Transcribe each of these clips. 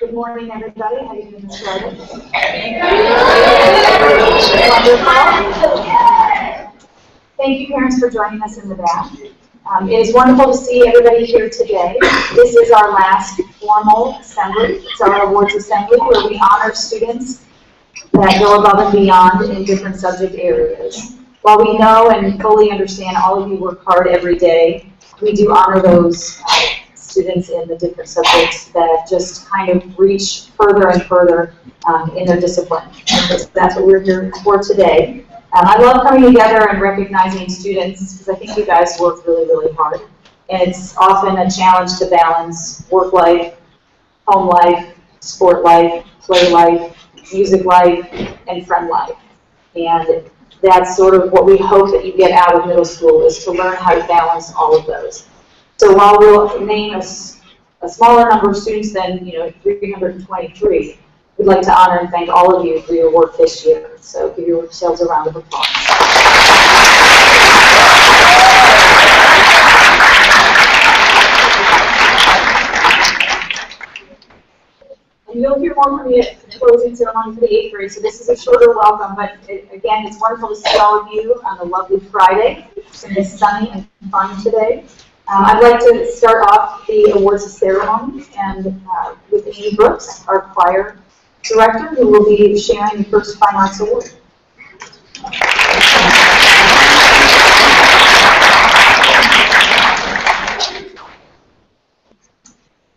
Good morning, everybody. How are you doing this Friday? Wonderful. Thank you, parents, for joining us in the back. It is wonderful to see everybody here today. This is our last formal assembly. It's our awards assembly where we honor students that go above and beyond in different subject areas. While we know and fully understand all of you work hard every day, we do honor those students in the different subjects that just kind of reach further and further in their discipline. And that's what we're here for today. I love coming together and recognizing students because I think you guys work really, really hard. And it's often a challenge to balance work life, home life, sport life, play life, music life, and friend life. And that's sort of what we hope that you get out of middle school, is to learn how to balance all of those. So while we'll name a smaller number of students than 323, we'd like to honor and thank all of you for your work this year. So give yourselves a round of applause. And you'll hear more from me at the closing ceremony for the 8th grade, so this is a shorter welcome, but again, it's wonderful to see all of you on a lovely Friday. It's going to be sunny and fun today. I'd like to start off the awards ceremony and with Amy Brooks, our choir director, who will be sharing the first Fine Arts Award.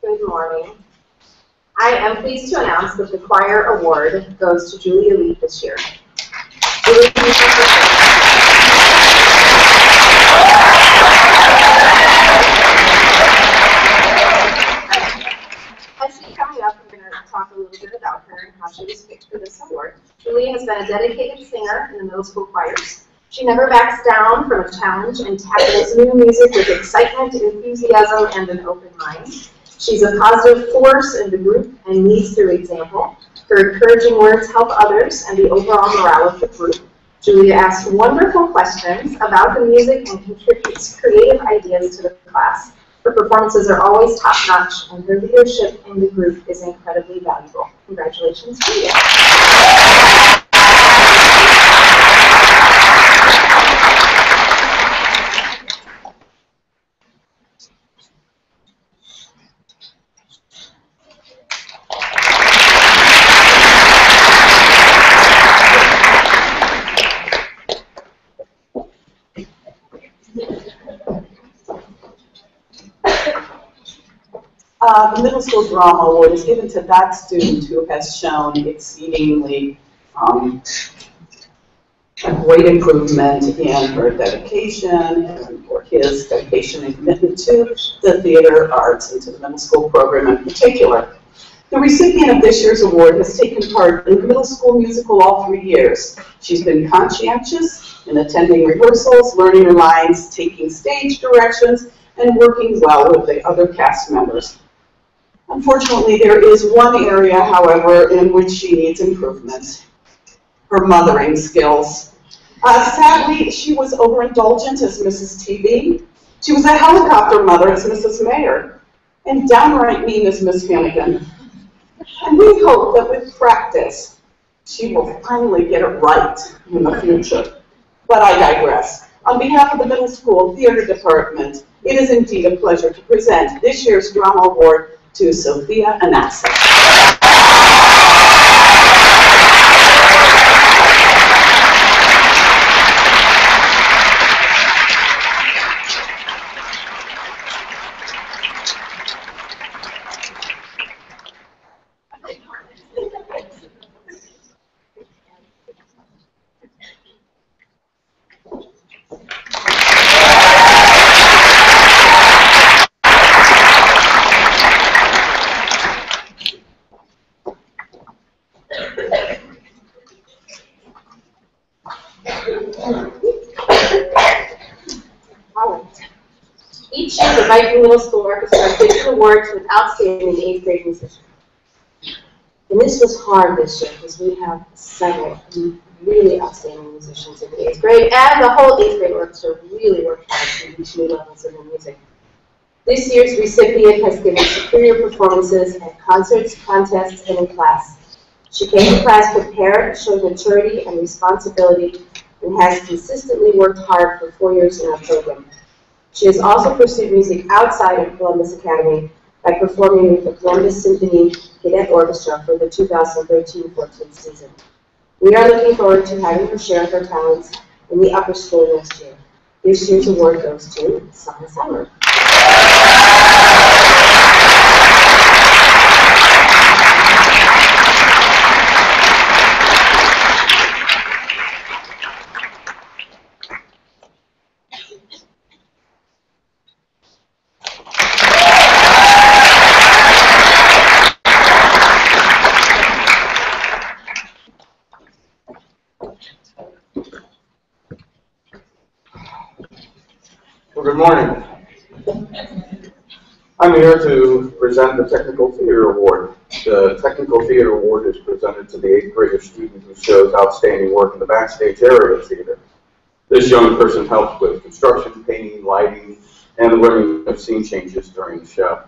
Good morning. I am pleased to announce that the choir award goes to Julia Lee this year. As she's coming up, we're going to talk a little bit about her and how she was picked for this award. Julia has been a dedicated singer in the middle school choirs. She never backs down from a challenge and tackles new music with excitement, enthusiasm, and an open mind. She's a positive force in the group and leads through example. Her encouraging words help others and the overall morale of the group. Julia asks wonderful questions about the music and contributes creative ideas to the class. Her performances are always top-notch, and her leadership in the group is incredibly valuable. Congratulations, Julia. The Middle School Drama Award is given to that student who has shown exceedingly a great improvement in her dedication and for his dedication and commitment to the theater arts and to the middle school program in particular. The recipient of this year's award has taken part in the middle school musical all 3 years. She's been conscientious in attending rehearsals, learning her lines, taking stage directions, and working well with the other cast members. Unfortunately, there is one area, however, in which she needs improvement: her mothering skills. Sadly, she was overindulgent as Mrs. TV. She was a helicopter mother as Mrs. Mayer, and downright mean as Miss Hannigan. And we hope that with practice, she will finally get it right in the future. But I digress. On behalf of the Middle School Theater Department, it is indeed a pleasure to present this year's Drama Award to Sophia Anassi. Each year, the Viking Middle School Orchestra gives an award to an outstanding 8th grade musician. And this was hard this year because we have several really outstanding musicians in the 8th grade, and the whole 8th grade orchestra really worked hard to reach new levels in their music. This year's recipient has given superior performances at concerts, contests, and in class. She came to class prepared, showed maturity and responsibility, and has consistently worked hard for 4 years in our program. She has also pursued music outside of Columbus Academy by performing with the Columbus Symphony Cadet Orchestra for the 2013-14 season. We are looking forward to having her share her talents in the upper school next year. This year's award goes to Sana Summer. Well, good morning. I'm here to present the Technical Theater Award. The Technical Theater Award is presented to the 8th grader student who shows outstanding work in the backstage area of theater. This young person helps with construction, painting, lighting, and the learning of scene changes during the show.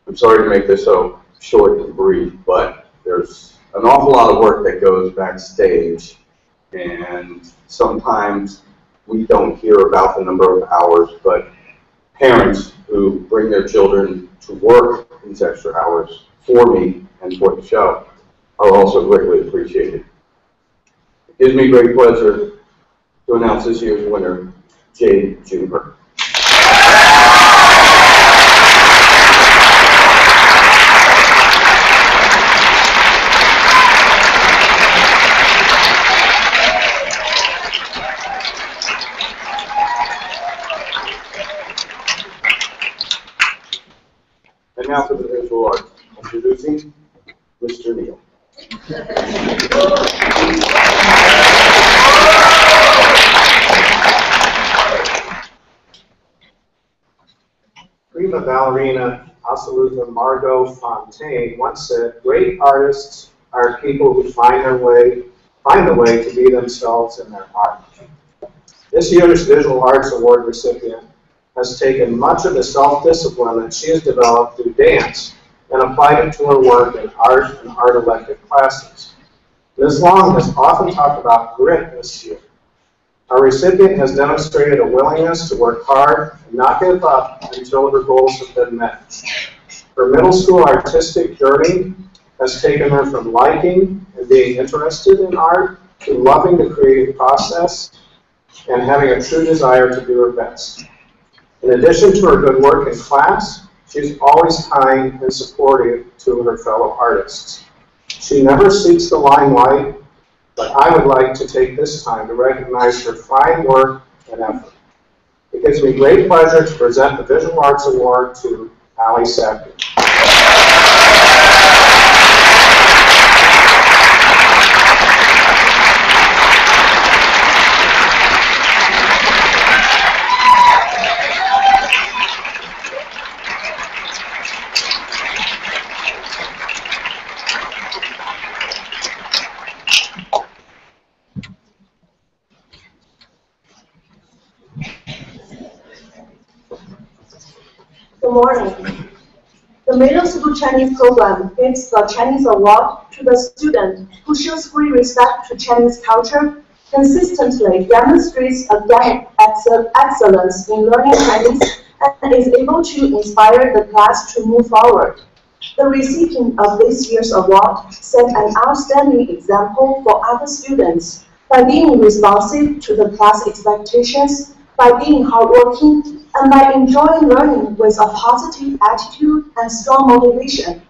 I'm sorry to make this so short and brief, but there's an awful lot of work that goes backstage, and sometimes we don't hear about the number of hours, but parents who bring their children to work these extra hours for me and for the show are also greatly appreciated. It gives me great pleasure to announce this year's winner, Jade Juniper. And now for the visual arts, introducing Mr. Neal. Prima ballerina Asalusa Margot Fontaine once said, "Great artists are people who find a way to be themselves in their art." This year's Visual Arts Award recipient has taken much of the self-discipline that she has developed through dance and applied it to her work in art and art elective classes. Ms. Long has often talked about grit this year. Our recipient has demonstrated a willingness to work hard and not give up until her goals have been met. Her middle school artistic journey has taken her from liking and being interested in art to loving the creative process and having a true desire to do her best. In addition to her good work in class, she's always kind and supportive to her fellow artists. She never seeks the limelight, but I would like to take this time to recognize her fine work and effort. It gives me great pleasure to present the Visual Arts Award to Allie Sackler. Good morning. The middle school Chinese program gives the Chinese award to the student who shows great respect to Chinese culture, consistently demonstrates excellence in learning Chinese, and is able to inspire the class to move forward. The recipient of this year's award set an outstanding example for other students by being responsive to the class expectations, by being hardworking, and by enjoying learning with a positive attitude and strong motivation.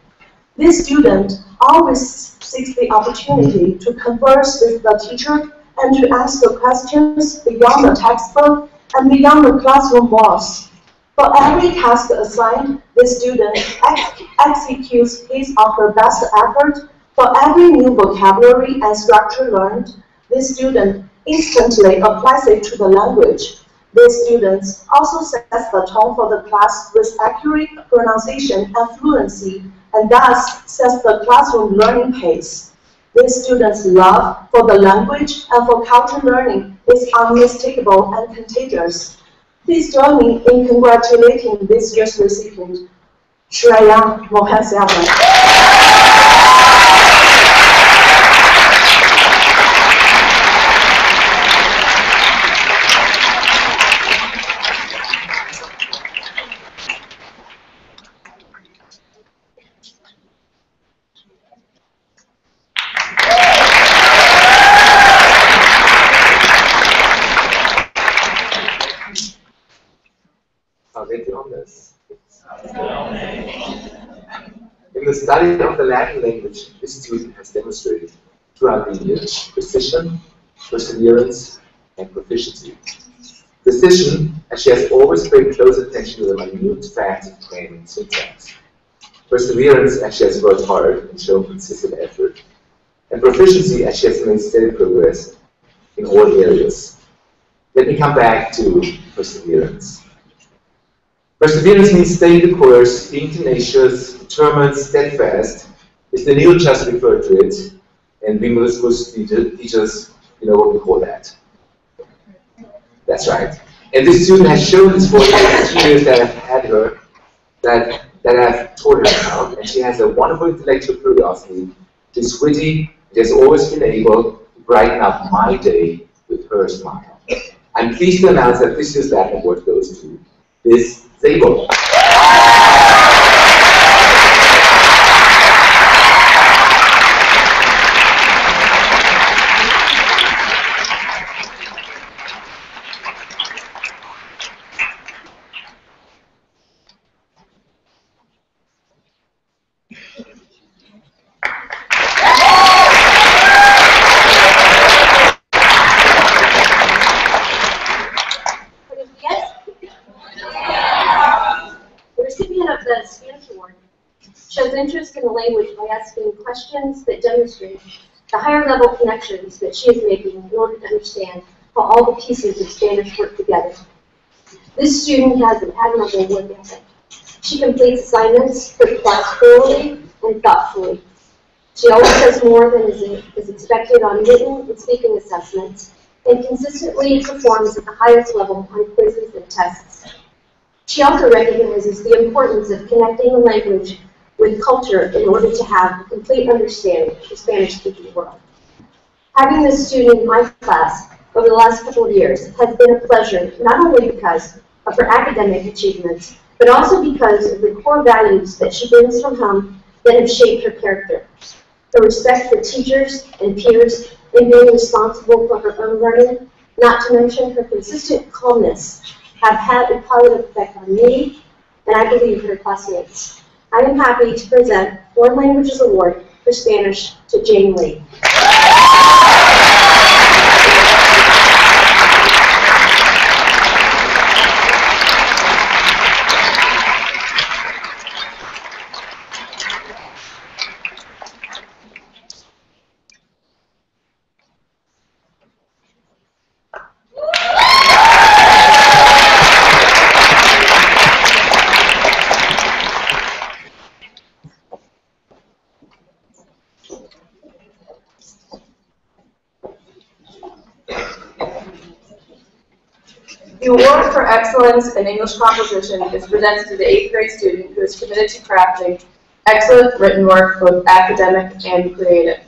This student always seeks the opportunity to converse with the teacher and to ask the questions beyond the textbook and beyond the classroom walls. For every task assigned, this student executes his or her best effort. For every new vocabulary and structure learned, this student instantly applies it to the language. These students also sets the tone for the class with accurate pronunciation and fluency, and thus sets the classroom learning pace. These students' love for the language and for culture learning is unmistakable and contagious. Please join me in congratulating this year's recipient, Shreya Mohaselvan. I'll get the honors. In the study of the Latin language, this student has demonstrated throughout the years precision, perseverance, and proficiency. Precision, as she has always paid close attention to the minute facts of grammar and syntax. Perseverance, as she has worked hard and shown consistent effort. And proficiency, as she has made steady progress in all areas. Let me come back to perseverance. Perseverance means staying the course, being tenacious, determined, steadfast. Mr. Neil just referred to it, and we middle school teachers, you know what we call that. That's right. And this student has shown this for the 3 years that I've had her, that I've taught her about, and she has a wonderful intellectual curiosity. She's witty, she has always been able to brighten up my day with her smile. I'm pleased to announce that this year's Latin award goes to Liz Zabel. Shows interest in the language by asking questions that demonstrate the higher level connections that she is making in order to understand how all the pieces of Spanish work together. This student has an admirable work ethic. She completes assignments for class thoroughly and thoughtfully. She always does more than is expected on written and speaking assessments, and consistently performs at the highest level on quizzes and tests. She also recognizes the importance of connecting the language with culture in order to have a complete understanding of the Spanish-speaking world. Having this student in my class over the last couple of years has been a pleasure, not only because of her academic achievements, but also because of the core values that she brings from home that have shaped her character. Her respect for teachers and peers, and being responsible for her own learning, not to mention her consistent calmness, have had a positive effect on me, and I believe her classmates. I am happy to present Foreign Languages Award for Spanish to Jane Lee. The award for excellence in English composition is presented to the 8th grade student who is committed to crafting excellent written work, both academic and creative.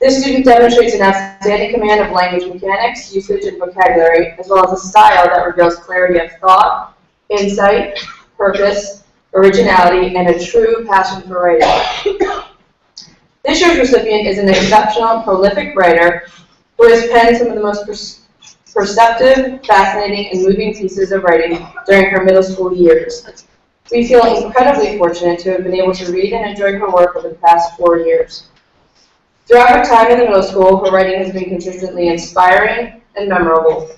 This student demonstrates an outstanding command of language mechanics, usage, and vocabulary, as well as a style that reveals clarity of thought, insight, purpose, originality, and a true passion for writing. This year's recipient is an exceptional, prolific writer who has penned some of the most perceptive, fascinating, and moving pieces of writing during her middle school years. We feel incredibly fortunate to have been able to read and enjoy her work over the past 4 years. Throughout her time in the middle school, her writing has been consistently inspiring and memorable.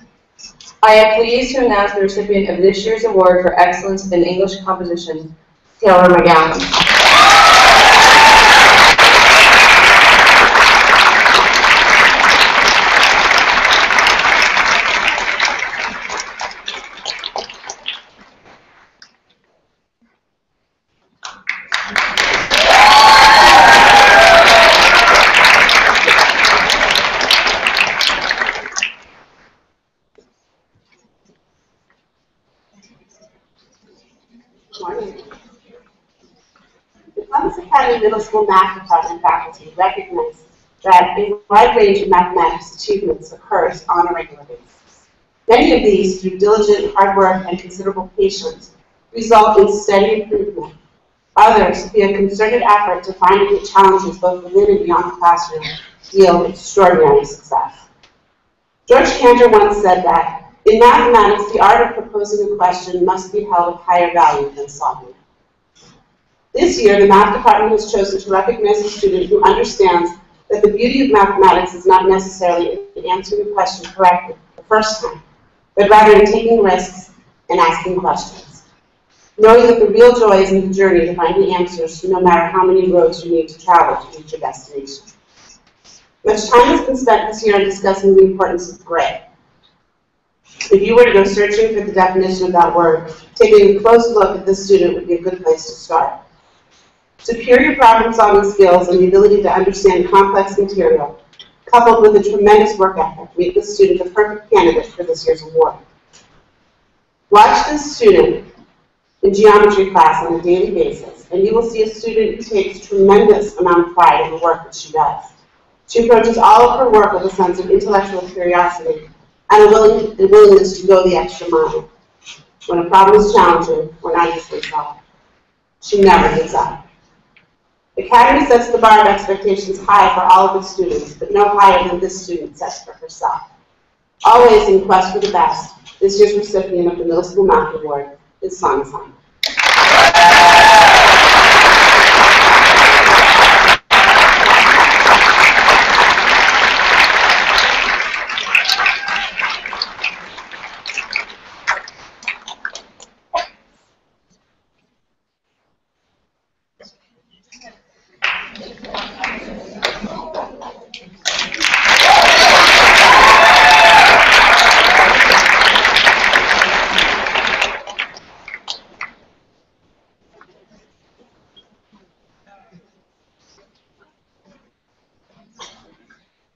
I am pleased to announce the recipient of this year's award for excellence in English composition, Taylor McGowan. Columbus Academy Middle School Math Department faculty recognize that a wide range of mathematics achievements occurs on a regular basis. Many of these, through diligent hard work and considerable patience, result in steady improvement. Others, via concerted effort to find and meet challenges both within and beyond the classroom, yield extraordinary success. George Cantor once said that, in mathematics, the art of proposing a question must be held of higher value than solving it. This year, the math department has chosen to recognize a student who understands that the beauty of mathematics is not necessarily in answering a question correctly the first time, but rather in taking risks and asking questions. Knowing that the real joy is in the journey to find the answers, no matter how many roads you need to travel to reach your destination. Much time has been spent this year on discussing the importance of grit. If you were to go searching for the definition of that word, taking a close look at this student would be a good place to start. Superior problem-solving skills and the ability to understand complex material, coupled with a tremendous work ethic, make this student the perfect candidate for this year's award. Watch this student in geometry class on a daily basis, and you will see a student who takes tremendous amount of pride in the work that she does. She approaches all of her work with a sense of intellectual curiosity and a willingness to go the extra mile. When a problem is challenging or not easily solved, she never gives up. The Academy sets the bar of expectations high for all of its students, but no higher than this student sets for herself. Always in quest for the best, this year's recipient of the Middle School Math Award is Sana-san.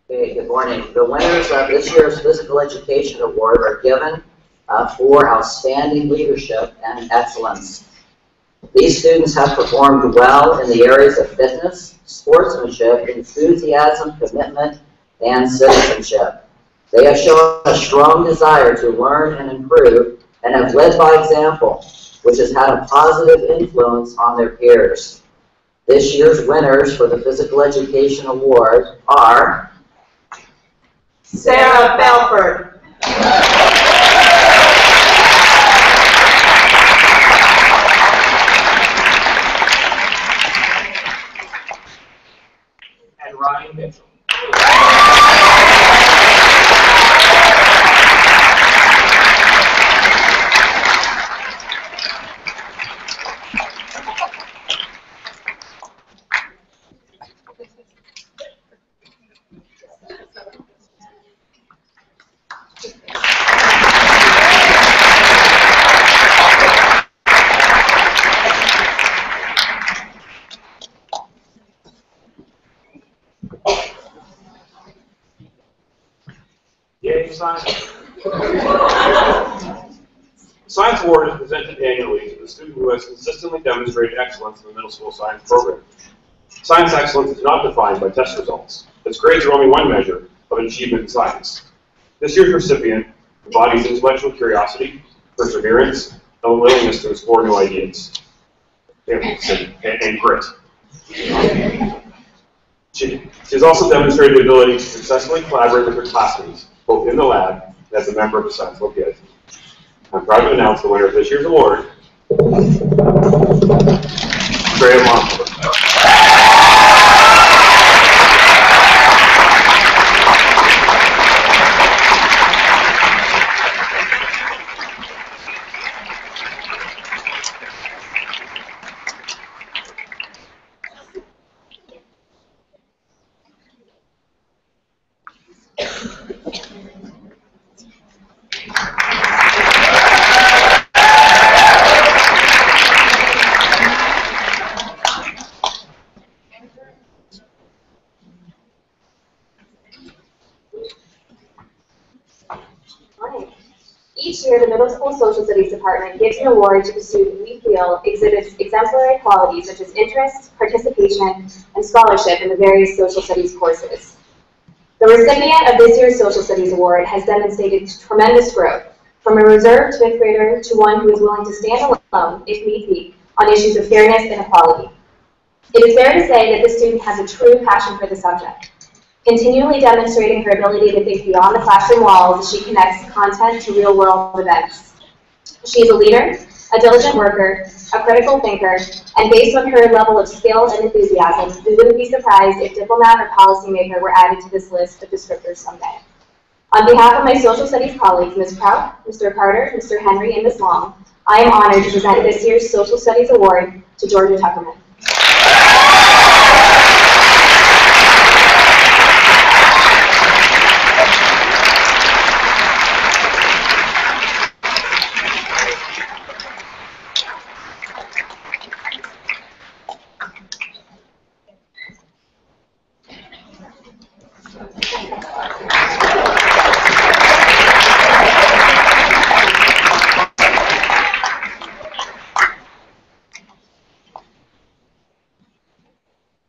Good morning. The winners of this year's Physical Education Award are given for outstanding leadership and excellence. These students have performed well in the areas of fitness, sportsmanship, enthusiasm, commitment, and citizenship. They have shown a strong desire to learn and improve and have led by example, which has had a positive influence on their peers. This year's winners for the Physical Education Award are Sarah Belford. And Ryan Mitchell. Yay, science. Science Award is presented annually to the student who has consistently demonstrated excellence in the middle school science program. Science excellence is not defined by test results, as grades are only one measure of achievement in science. This year's recipient embodies intellectual curiosity, perseverance, and a willingness to explore new ideas, and grit. She has also demonstrated the ability to successfully collaborate with her classmates, both in the lab and as a member of the Science Locate. I'm proud to announce the winner of this year's award, Graham Monfort. Each year, the Middle School Social Studies Department gives an award to the student we feel exhibits exemplary qualities such as interest, participation, and scholarship in the various social studies courses. The recipient of this year's Social Studies Award has demonstrated tremendous growth, from a reserved fifth grader to one who is willing to stand alone, if need be, on issues of fairness and equality. It is fair to say that this student has a true passion for the subject, continually demonstrating her ability to think beyond the classroom walls as she connects content to real-world events. She is a leader, a diligent worker, a critical thinker, and based on her level of skill and enthusiasm, we wouldn't be surprised if diplomat or policymaker were added to this list of descriptors someday. On behalf of my social studies colleagues, Ms. Prout, Mr. Carter, Mr. Henry, and Ms. Long, I am honored to present this year's Social Studies Award to Georgia Tuckerman.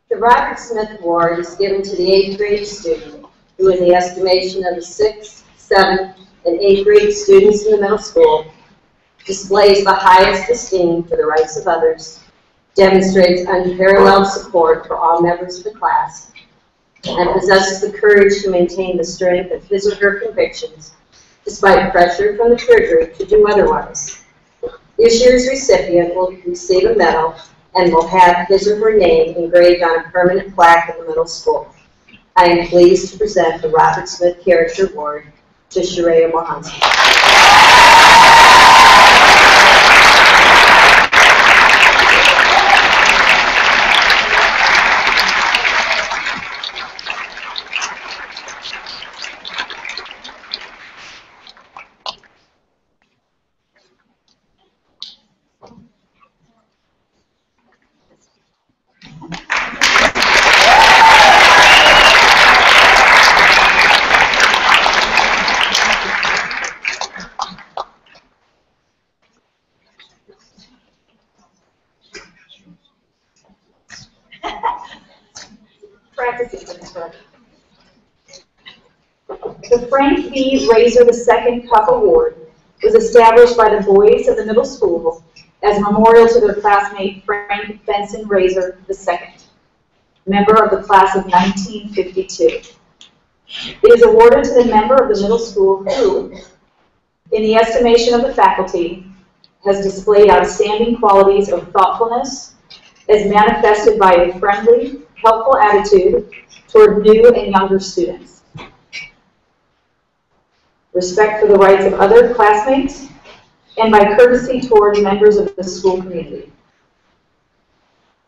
The Robert Smith Award is given to the 8th grade student who, in the estimation of the 6th, 7th, and 8th grade students in the middle school, displays the highest esteem for the rights of others, demonstrates unparalleled support for all members of the class, and possesses the courage to maintain the strength of his or her convictions despite pressure from the peer group to do otherwise. This year's recipient will receive a medal and will have his or her name engraved on a permanent plaque in the middle school. I am pleased to present the Robert Smith Character Award to Sharia Mohanty. The Frank B. Razor II Cup Award was established by the boys of the middle school as a memorial to their classmate Frank Benson Razor II, member of the class of 1952. It is awarded to the member of the middle school who, in the estimation of the faculty, has displayed outstanding qualities of thoughtfulness as manifested by a friendly, helpful attitude toward new and younger students, respect for the rights of other classmates, and by courtesy toward members of the school community.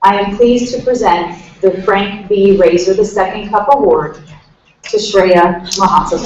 I am pleased to present the Frank B. Razor II Cup Award to Shreya Mohanty.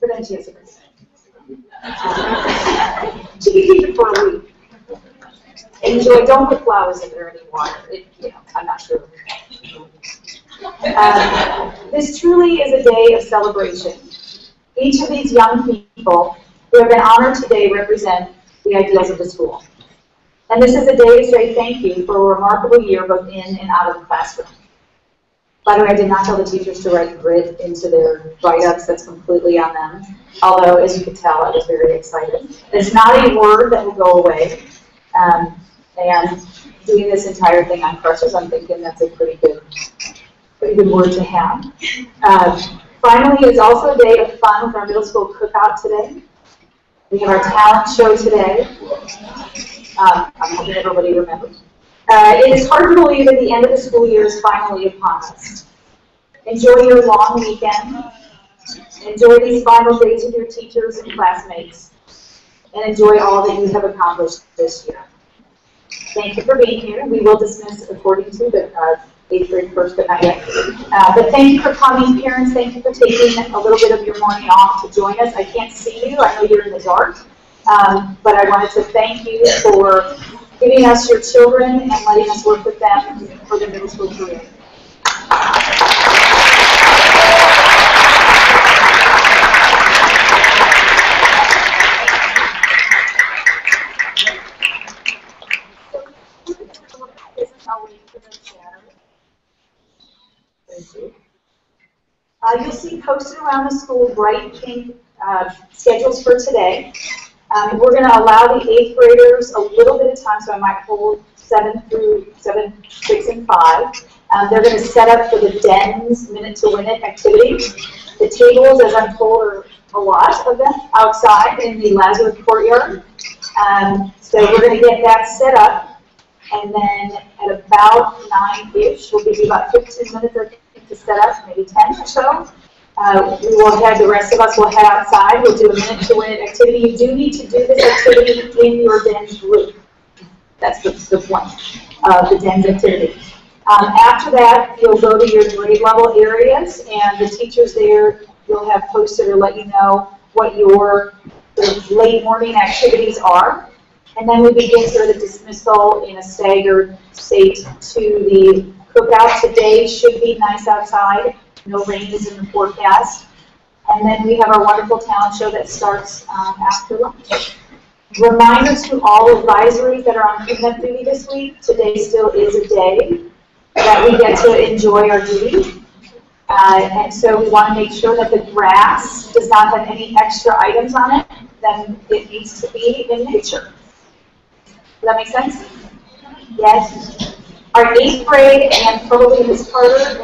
But then she has a birthday. She can keep it for a week. Enjoy. Don't put flowers in there anymore. I'm not sure. This truly is a day of celebration. Each of these young people who have been honored today represent the ideals of the school. And this is a day to say thank you for a remarkable year both in and out of the classroom. By the way, I did not tell the teachers to write grit into their write-ups. That's completely on them. Although, as you could tell, I was very excited. It's not a word that will go away. And doing this entire thing on crutches, I'm thinking that's a pretty good word to have. Finally, it's also a day of fun with our middle school cookout today. We have our talent show today. I'm hoping everybody remembers. It is hard to believe that the end of the school year is finally upon us. Enjoy your long weekend. Enjoy these final days with your teachers and classmates. And enjoy all that you have accomplished this year. Thank you for being here. We will dismiss according to the 8th grade first, but not yet. But thank you for coming, parents. Thank you for taking a little bit of your morning off to join us. I can't see you. I know you're in the dark. But I wanted to thank you for giving us your children and letting us work with them for their middle school career. You'll see posted around the school bright pink schedules for today. We're going to allow the 8th graders a little bit of time, so I might hold 7, 6, and 5. They're going to set up for the DENS Minute to Win It activity. The tables, as I'm told, are a lot of them outside in the Lazarus courtyard. So we're going to get that set up, and then at about 9-ish, we'll give you about 15 minutes to set up, maybe 10 or so. We will have the rest of us will head outside. We'll do a minute to win it activity. You do need to do this activity in your DENS group. That's the point of the DENS activity. After that, you'll go to your grade level areas, and the teachers there will have posted or let you know what your sort of late morning activities are. And then we begin sort of the dismissal in a staggered state to the cookout. Today should be nice outside. No rain is in the forecast. And then we have our wonderful talent show that starts after lunch. Reminder to all advisories that are on cleanup duty this week, today still is a day that we get to enjoy our duty. And so we want to make sure that the grass does not have any extra items on it than it needs to be in nature. Does that make sense? Yes? Our 8th grade and probably Ms. Carter and